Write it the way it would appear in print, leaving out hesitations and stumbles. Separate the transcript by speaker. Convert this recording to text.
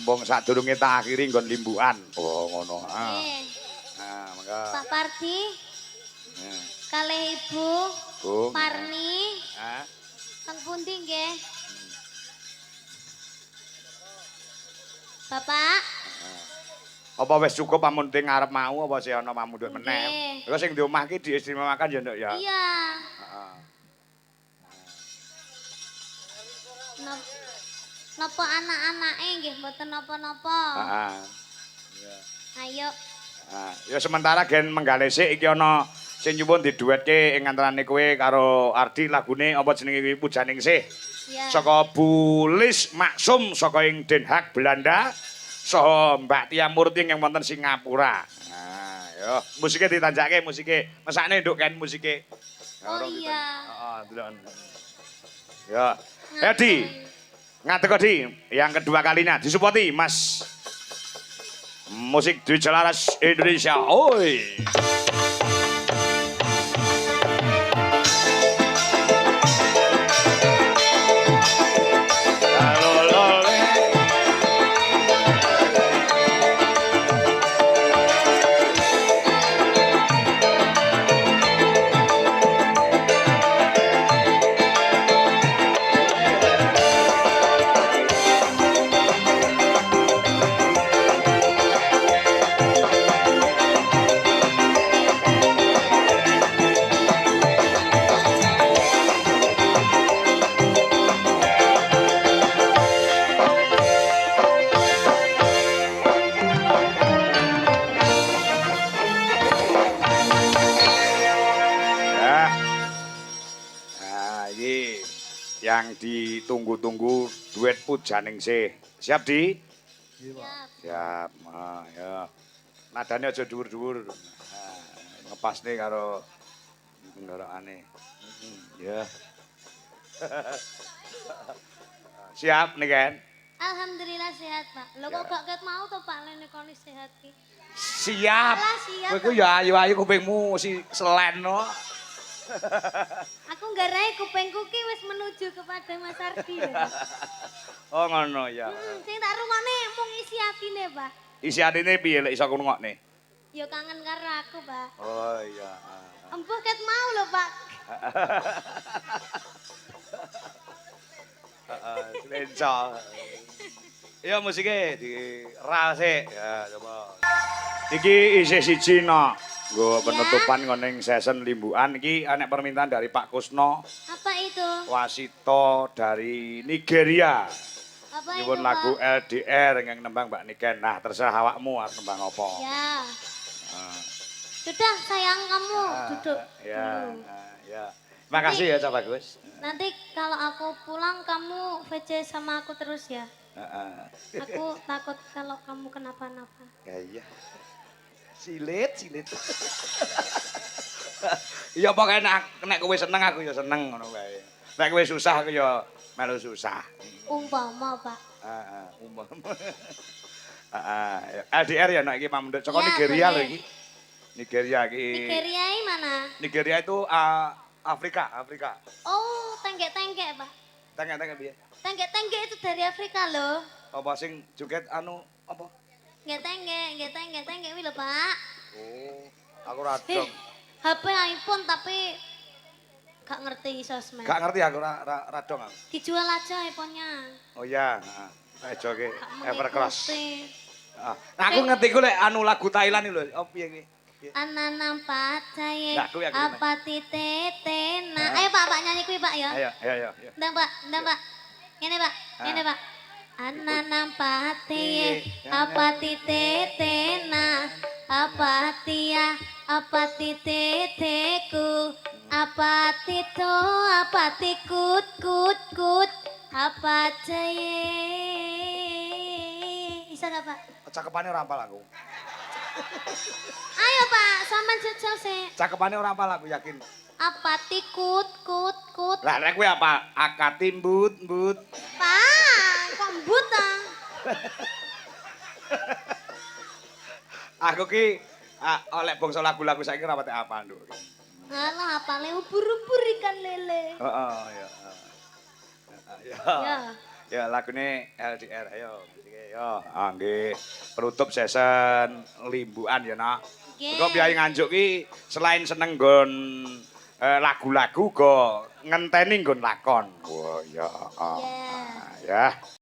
Speaker 1: mumpung sadurunge tak akhiri nggon limbukan. Oh, ngono.
Speaker 2: Nggih.
Speaker 1: Nah, mangga.
Speaker 2: Pak Pardi. Kalih Ibu
Speaker 1: Bu.
Speaker 2: Parni.
Speaker 1: Hah?
Speaker 2: Teng pundi nggih? Bapak.
Speaker 1: Apa wis cukup amun ting ngarep mau apa sih ana mamundhut meneh?
Speaker 2: Nggih.
Speaker 1: Terus sing di omah ki diistimewakan ya, Nduk ya.
Speaker 2: Iya.
Speaker 1: Heeh.
Speaker 2: Napa anak-anake nggih mboten napa-napa.
Speaker 1: Heeh.
Speaker 2: Ayo.
Speaker 1: Nah, ya sementara gen menggale sik iki ana sing nyuwun diduetke ing antarane kowe karo Ardi lagune apa jenenge kuwi Pujaning Sih.
Speaker 2: Ya.
Speaker 1: Saka Bulis Maksum saka ing Den Haag Belanda saha Mbak Tia Murti yang wonten Singapura. Nah, yo musike ditanjake musike. Mesakne nduk kan musike.
Speaker 2: Oh iya.
Speaker 1: Heeh, delok. Ya. Edi. Ngadeg Di, yang kedua kalinya disuppoti Mas Musik Dwi Jalaras Indonesia. Oi. Yang ditunggu-tunggu duet Pujaning Sih. Siap Di?
Speaker 2: Siap.
Speaker 1: Siap. Ah, ya. Nadane aja dhuwur-dhuwur. Nah, ngepasne karo ngendorokane. Ya. Siap nih kan?
Speaker 2: Alhamdulillah sehat, Pak. Lho kok gak ket mau to Pak lene koni sehat ki.
Speaker 1: Siap.
Speaker 2: Alah, siap,
Speaker 1: Kowe ku ya ayu-ayu kupingmu si selen no.
Speaker 2: Aku nggarai kupingku ki wis menuju kepada Mas Ardi.
Speaker 1: Oh ngono ya.
Speaker 2: Sing tak rungokne mung isi atine, Pak.
Speaker 1: Isi atine piye lek iso ngrungokne?
Speaker 2: Ya kangen karo aku, Pak.
Speaker 1: Oh iya.
Speaker 2: Empuh ket mau lho, Pak.
Speaker 1: Lenca. Iya musiknya di rasik. Ya coba. Iki isih siji no. Nggo penutupan ngoning season limbukan iki anek permintaan dari Pak Kusno.
Speaker 2: Apa itu?
Speaker 1: Wasito dari Nigeria.
Speaker 2: Apa
Speaker 1: Nyuwun
Speaker 2: itu,
Speaker 1: lagu
Speaker 2: Pak?
Speaker 1: LDR yang nembang Mbak Niken. Nah, terserah awakmu arep nembang apa.
Speaker 2: Ya. Sudah sayang kamu duduk
Speaker 1: Ya,
Speaker 2: dulu.
Speaker 1: ya. Makasih ya, Cak Bagus.
Speaker 2: Nanti kalau aku pulang kamu VC sama aku terus ya. Aku takut kalau kamu kenapa-napa.
Speaker 1: Ya iya. Silit. Iya pokoknya nek kowe seneng aku ya seneng ngono wae. Nek kowe susah aku ya melu susah.
Speaker 2: Umpama, Pak.
Speaker 1: Heeh, umpama. LDR ya nek iki pamundhut saka
Speaker 2: Ya,
Speaker 1: Nigeria lho
Speaker 2: boleh.
Speaker 1: iki. Nigeria iki.
Speaker 2: Nigeria mana?
Speaker 1: Nigeria itu Afrika.
Speaker 2: Oh, tenggek-tenggek, Pak.
Speaker 1: Tengah-tengah piye?
Speaker 2: Tenggek-tenggek itu dari Afrika loh.
Speaker 1: Apa sing joget anu apa?
Speaker 2: Nggak tenggek wih lho, Pak.
Speaker 1: Oh, aku radong.
Speaker 2: HP iPhone tapi gak ngerti sosmed.
Speaker 1: Gak ngerti aku radong aku.
Speaker 2: Dijual aja iPhone-nya.
Speaker 1: Oh iya, heeh. Joge
Speaker 2: Gak
Speaker 1: Evercross.
Speaker 2: mengikuti.
Speaker 1: Nah, aku ngerti ku lek anu lagu Thailand iki lho. Oh piye iki?
Speaker 2: Ananam pacaye
Speaker 1: Nah, kuwi aku
Speaker 2: apa titena. Ayo Pak nyanyi kuwi Pak ya.
Speaker 1: Ayo.
Speaker 2: Ndang Pak. Ngene Pak. Ananam pacaye apa titena. Apa tia apa titeteku. Apa tito apa tikut kut. Apa caye. Bisa gak Pak?
Speaker 1: Cakepane ora apal aku.
Speaker 2: Ayo Pak, sampean jajal sih.
Speaker 1: Cakepane ora apal aku yakin.
Speaker 2: Apa tikut kut.
Speaker 1: Lah nek kuwi apa? Akati mbut.
Speaker 2: Pak, kok mbut ah?
Speaker 1: Aku ki oleh bangsa lagu-lagu saiki ora pati apa, Nduk.
Speaker 2: Alah, apale ubur-ubur ikan lele.
Speaker 1: Heeh, ya.
Speaker 2: Ya.
Speaker 1: Ya lagune LDR ayo musike yo. Ah nggih. Penutup season limbuan ya nak.
Speaker 2: Nggih.
Speaker 1: Kok piyai Nganjuk ki selain seneng nggon lagu-lagu go ngenteni nggon lakon. Wah ya.
Speaker 2: Iya.
Speaker 1: Ya.